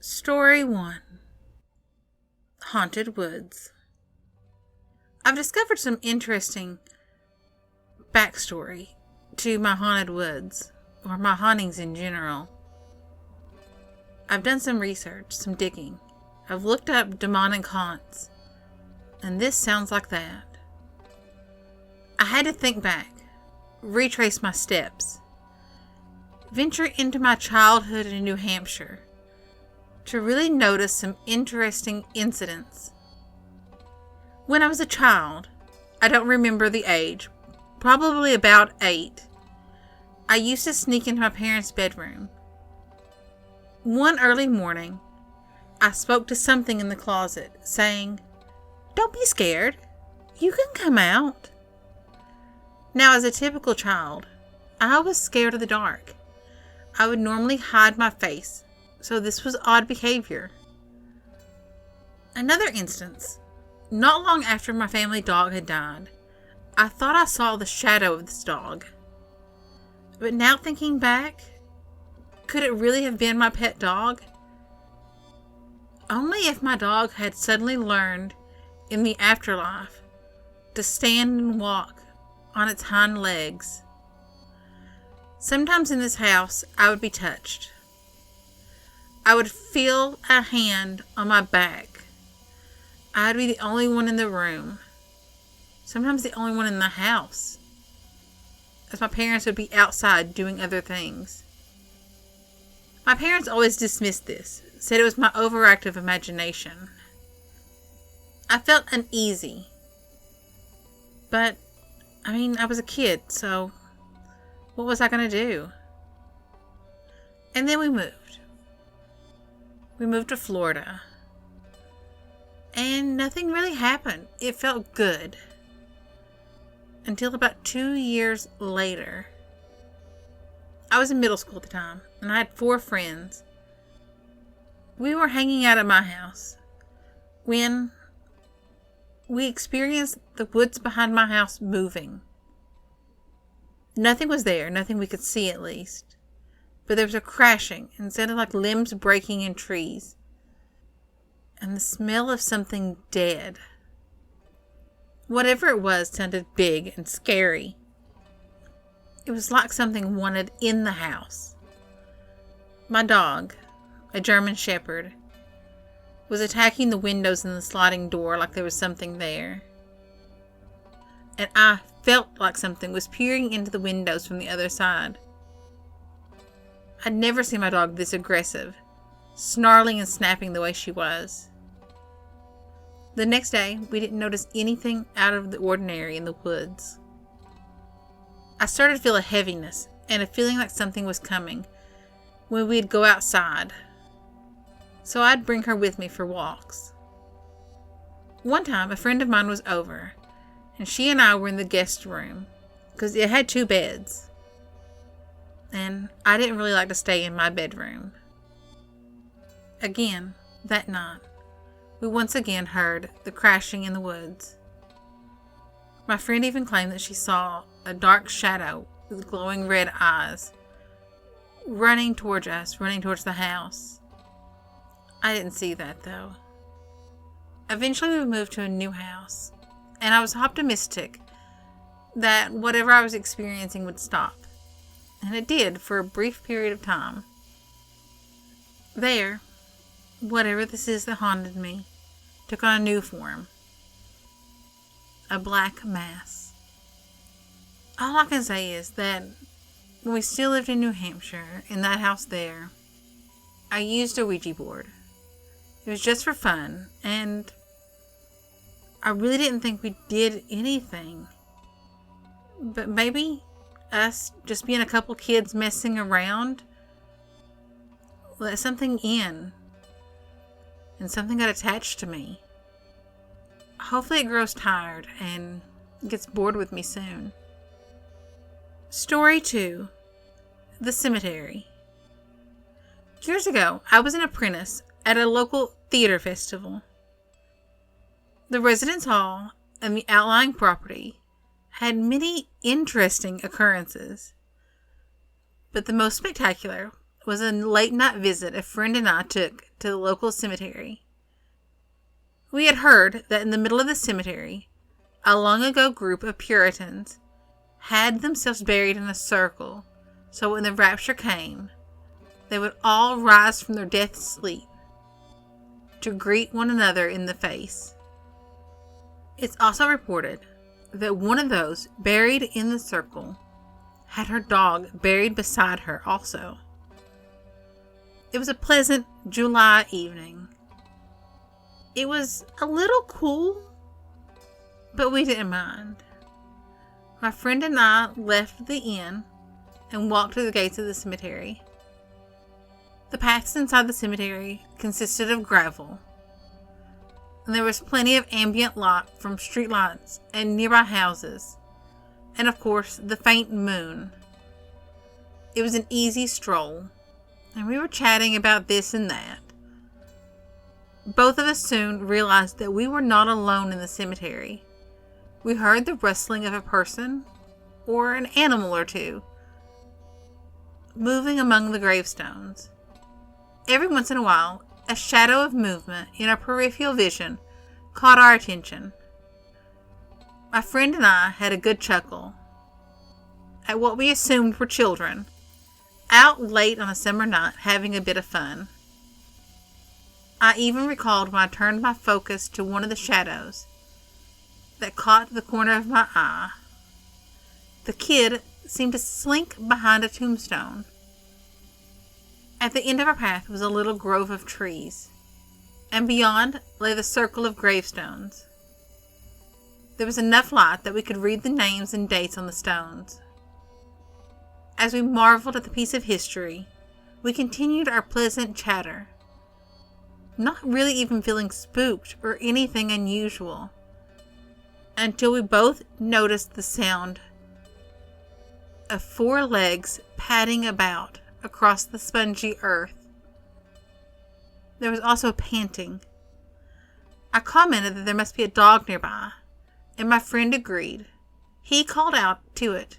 Story 1. Haunted Woods. I've discovered some interesting backstory to my haunted woods, or my hauntings in general. I've done some research, some digging. I've looked up demonic haunts, and this sounds like that. I had to think back, retrace my steps, venture into my childhood in New Hampshire, to really notice some interesting incidents. When I was a child, I don't remember the age, probably about 8, I used to sneak into my parents' bedroom. One early morning, I spoke to something in the closet, saying, "Don't be scared. You can come out." Now, as a typical child, I was scared of the dark. I would normally hide my face, so this was odd behavior. Another instance. Not long after my family dog had died, I thought I saw the shadow of this dog. But now thinking back, could it really have been my pet dog? Only if my dog had suddenly learned in the afterlife to stand and walk on its hind legs. Sometimes in this house, I would be touched. I would feel a hand on my back. I'd be the only one in the room. Sometimes the only one in the house, as my parents would be outside doing other things. My parents always dismissed this, said it was my overactive imagination. I felt uneasy. But, I was a kid, so what was I going to do? And then we moved. We moved to Florida. And nothing really happened. It felt good. Until about 2 years later. I was in middle school at the time, and I had 4 friends. We were hanging out at my house when we experienced the woods behind my house moving. Nothing was there, nothing we could see at least. But there was a crashing, and it sounded like limbs breaking in trees. And the smell of something dead. Whatever it was sounded big and scary. It was like something wanted in the house. My dog, a German Shepherd, was attacking the windows and the sliding door like there was something there. And I felt like something was peering into the windows from the other side. I'd never seen my dog this aggressive, snarling and snapping the way she was. The next day, we didn't notice anything out of the ordinary in the woods. I started to feel a heaviness and a feeling like something was coming when we'd go outside. So I'd bring her with me for walks. One time, a friend of mine was over, and she and I were in the guest room because it had 2 beds. And I didn't really like to stay in my bedroom. Again, that night, we once again heard the crashing in the woods. My friend even claimed that she saw a dark shadow with glowing red eyes running towards us, running towards the house. I didn't see that though. Eventually we moved to a new house, and I was optimistic that whatever I was experiencing would stop. And it did for a brief period of time. There, whatever this is that haunted me took on a new form. A black mass. All I can say is that when we still lived in New Hampshire, in that house there, I used a Ouija board. It was just for fun, and I really didn't think we did anything. But maybe us just being a couple kids messing around let something in, and something got attached to me. Hopefully it grows tired and gets bored with me soon. Story 2. The Cemetery. Years ago, I was an apprentice at a local theater festival. The residence hall and the outlying property had many interesting occurrences. But the most spectacular was a late night visit a friend and I took to the local cemetery. We had heard that in the middle of the cemetery, a long ago group of Puritans had themselves buried in a circle, so when the rapture came, they would all rise from their death sleep to greet one another in the face. It's also reported that one of those buried in the circle had her dog buried beside her also. It was a pleasant July evening. It was a little cool, but we didn't mind. My friend and I left the inn and walked to the gates of the cemetery. The paths inside the cemetery consisted of gravel, and there was plenty of ambient light from streetlights and nearby houses, and of course the faint moon. It was an easy stroll, and we were chatting about this and that. Both of us soon realized that we were not alone in the cemetery. We heard the rustling of a person or an animal or two moving among the gravestones. Every once in a while, a shadow of movement in our peripheral vision caught our attention. My friend and I had a good chuckle at what we assumed were children, out late on a summer night having a bit of fun. I even recalled when I turned my focus to one of the shadows that caught the corner of my eye. The kid seemed to slink behind a tombstone. At the end of our path was a little grove of trees, and beyond lay the circle of gravestones. There was enough light that we could read the names and dates on the stones. As we marveled at the piece of history, we continued our pleasant chatter, not really even feeling spooked or anything unusual, until we both noticed the sound of 4 legs padding about across the spongy earth. There was also a panting. I commented that there must be a dog nearby, and my friend agreed. He called out to it.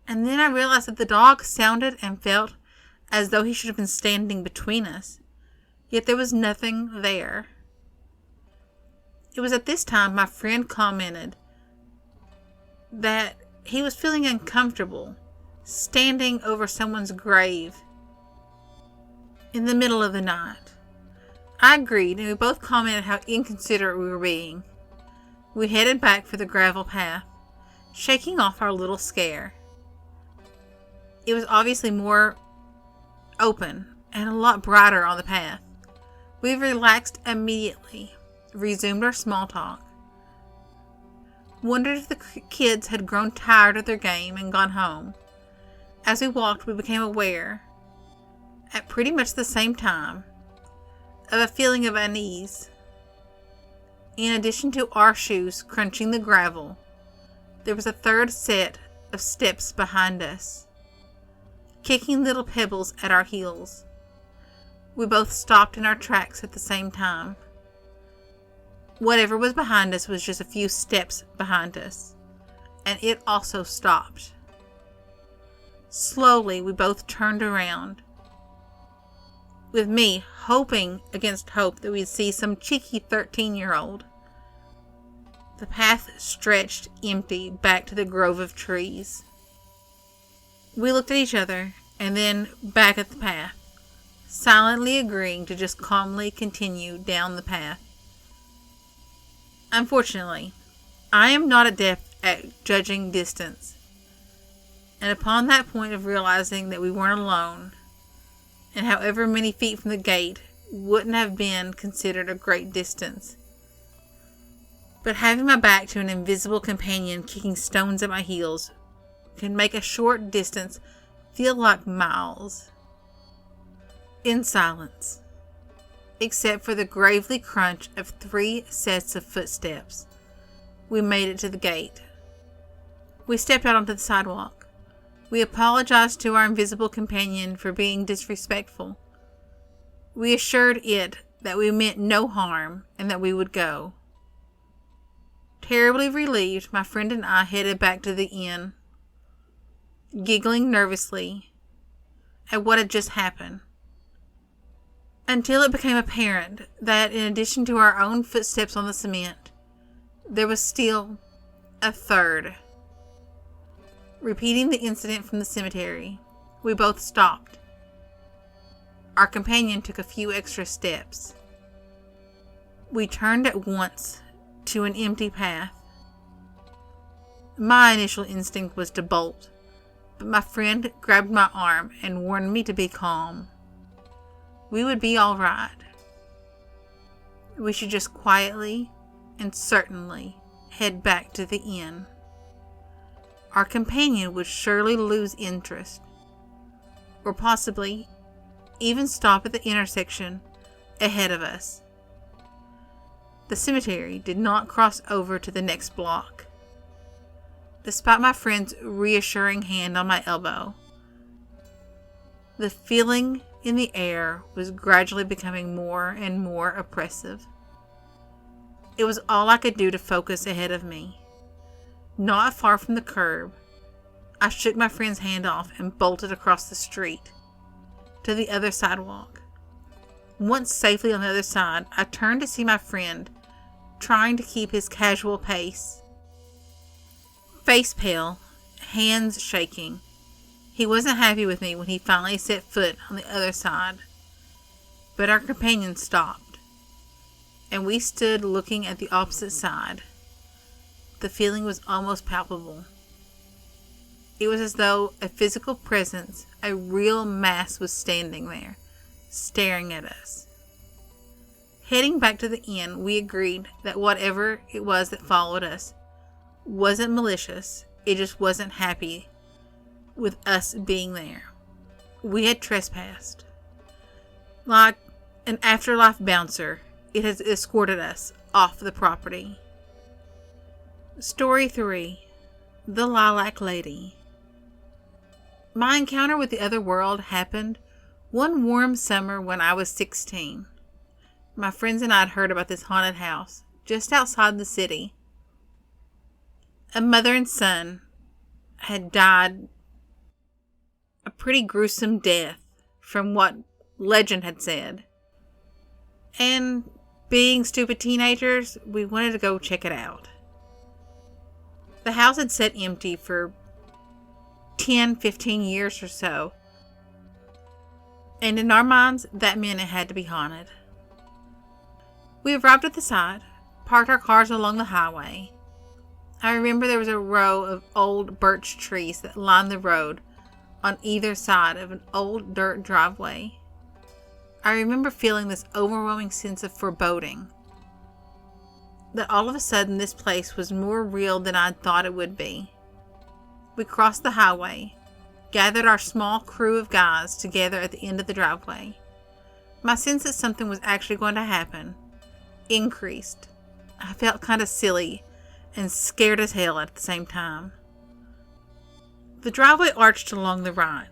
And then I realized that the dog sounded and felt as though he should have been standing between us, yet there was nothing there. It was at this time my friend commented that he was feeling uncomfortable standing over someone's grave in the middle of the night. I agreed, and we both commented how inconsiderate we were being. We headed back for the gravel path, shaking off our little scare. It was obviously more open and a lot brighter on the path. We relaxed immediately, resumed our small talk, wondered if the kids had grown tired of their game and gone home. As we walked, we became aware, at pretty much the same time, of a feeling of unease. In addition to our shoes crunching the gravel, there was a third set of steps behind us, kicking little pebbles at our heels. We both stopped in our tracks at the same time. Whatever was behind us was just a few steps behind us, and it also stopped. Slowly, we both turned around, with me hoping against hope that we'd see some cheeky 13-year-old. The path stretched empty back to the grove of trees. We looked at each other and then back at the path, silently agreeing to just calmly continue down the path. Unfortunately, I am not adept at judging distance, and upon that point of realizing that we weren't alone, and however many feet from the gate wouldn't have been considered a great distance, but having my back to an invisible companion kicking stones at my heels can make a short distance feel like miles. In silence, except for the gravely crunch of 3 sets of footsteps, we made it to the gate. We stepped out onto the sidewalk. We apologized to our invisible companion for being disrespectful. We assured it that we meant no harm and that we would go. Terribly relieved, my friend and I headed back to the inn, giggling nervously at what had just happened. until it became apparent that in addition to our own footsteps on the cement, there was still a third. Repeating the incident from the cemetery, we both stopped. Our companion took a few extra steps. We turned at once to an empty path. My initial instinct was to bolt, but my friend grabbed my arm and warned me to be calm. We would be all right. We should just quietly and certainly head back to the inn. Our companion would surely lose interest, or possibly even stop at the intersection ahead of us. The cemetery did not cross over to the next block. Despite my friend's reassuring hand on my elbow, the feeling in the air was gradually becoming more and more oppressive. It was all I could do to focus ahead of me. Not far from the curb, I shook my friend's hand off and bolted across the street to the other sidewalk. Once safely on the other side, I turned to see my friend trying to keep his casual pace. Face pale, hands shaking. He wasn't happy with me when he finally set foot on the other side. But our companion stopped, and we stood looking at the opposite side. The feeling was almost palpable. It was as though a physical presence, a real mass, was standing there, staring at us. Heading back to the inn, we agreed that whatever it was that followed us wasn't malicious. It just wasn't happy with us being there. We had trespassed. Like an afterlife bouncer, it has escorted us off the property. Story 3. The Lilac Lady. My encounter with the other world happened one warm summer when I was 16. My friends and I had heard about this haunted house just outside the city. A mother and son had died a pretty gruesome death from what legend had said. And being stupid teenagers, we wanted to go check it out. The house had sat empty for 10-15 years or so. And in our minds, that meant it had to be haunted. We arrived at the site, parked our cars along the highway. I remember there was a row of old birch trees that lined the road on either side of an old dirt driveway. I remember feeling this overwhelming sense of foreboding. That all of a sudden this place was more real than I'd thought it would be. We crossed the highway, gathered our small crew of guys together at the end of the driveway. My sense that something was actually going to happen increased. I felt kind of silly and scared as hell at the same time. The driveway arched along the right,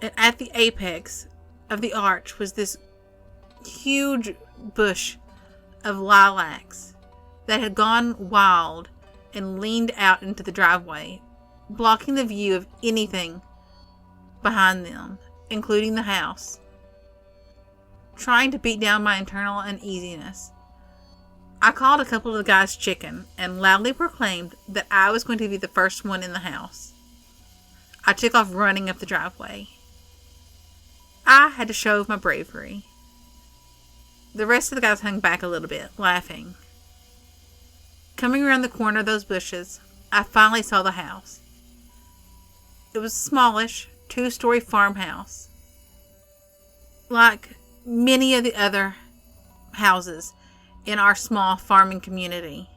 and at the apex of the arch was this huge bush of lilacs that had gone wild and leaned out into the driveway, blocking the view of anything behind them, including the house. Trying to beat down my internal uneasiness, I called a couple of the guys chicken and loudly proclaimed that I was going to be the first one in the house. I took off running up the driveway. I had to show my bravery. The rest of the guys hung back a little bit, laughing. Coming around the corner of those bushes, I finally saw the house. It was a smallish, 2-story farmhouse. Like many of the other houses in our small farming community.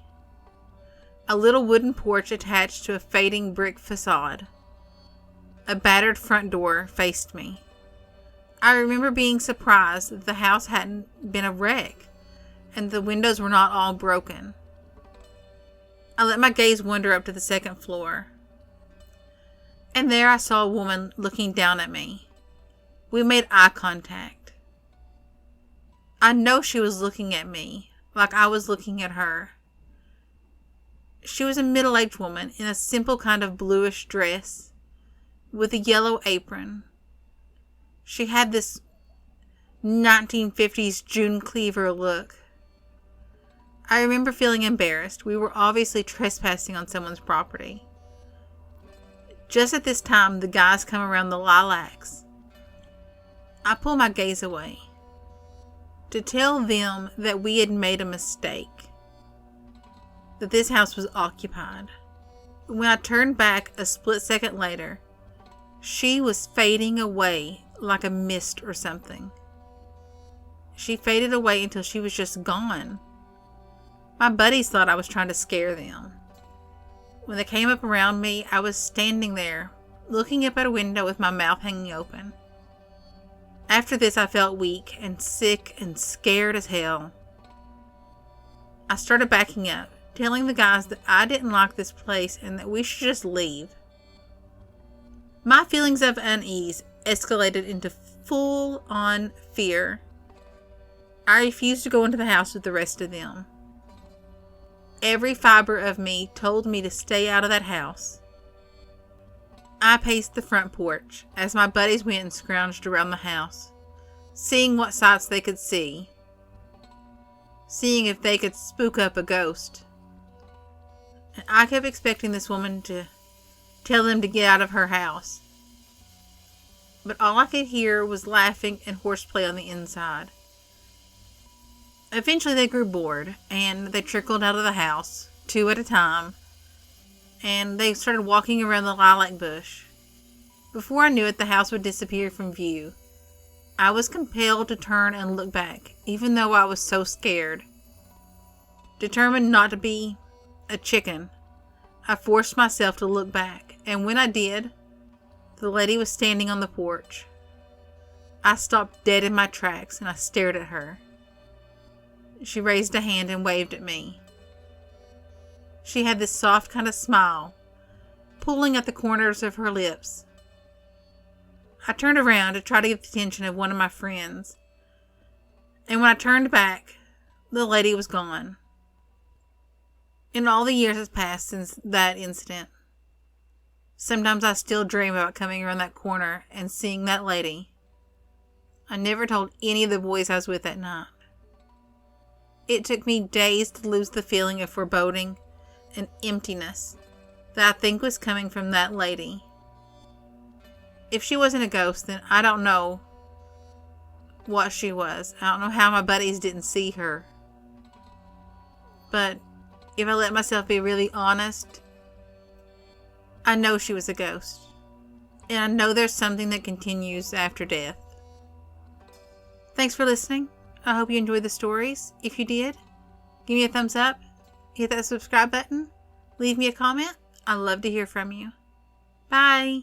A little wooden porch attached to a fading brick facade. A battered front door faced me. I remember being surprised that the house hadn't been a wreck and the windows were not all broken. I let my gaze wander up to the second floor. And there I saw a woman looking down at me. We made eye contact. I know she was looking at me like I was looking at her. She was a middle-aged woman in a simple kind of bluish dress with a yellow apron. She had this 1950s June Cleaver look. I remember feeling embarrassed. We were obviously trespassing on someone's property. Just at this time, the guys come around the Lilacs. I pull my gaze away to tell them that we had made a mistake, that this house was occupied. When I turned back a split second later, she was fading away like a mist or something. She faded away until she was just gone. My buddies thought I was trying to scare them. When they came up around me, I was standing there, looking up at a window with my mouth hanging open. After this, I felt weak and sick and scared as hell. I started backing up, telling the guys that I didn't like this place and that we should just leave. My feelings of unease escalated into full-on fear. I refused to go into the house with the rest of them. Every fiber of me told me to stay out of that house. I paced the front porch as my buddies went and scrounged around the house, seeing what sights they could see, seeing if they could spook up a ghost. And I kept expecting this woman to tell them to get out of her house. But all I could hear was laughing and horseplay on the inside. Eventually they grew bored, and they trickled out of the house, 2 at a time, and they started walking around the lilac bush. Before I knew it, the house would disappear from view. I was compelled to turn and look back, even though I was so scared. Determined not to be a chicken, I forced myself to look back, and when I did, the lady was standing on the porch. I stopped dead in my tracks, and I stared at her. She raised a hand and waved at me. She had this soft kind of smile, pulling at the corners of her lips. I turned around to try to get the attention of one of my friends, and when I turned back, the lady was gone. In all the years that's passed since that incident, sometimes I still dream about coming around that corner and seeing that lady. I never told any of the boys I was with that night. It took me days to lose the feeling of foreboding and emptiness that I think was coming from that lady. If she wasn't a ghost, then I don't know what she was. I don't know how my buddies didn't see her. But if I let myself be really honest, I know she was a ghost. And I know there's something that continues after death. Thanks for listening. I hope you enjoyed the stories. If you did, give me a thumbs up, hit that subscribe button, leave me a comment. I'd love to hear from you. Bye.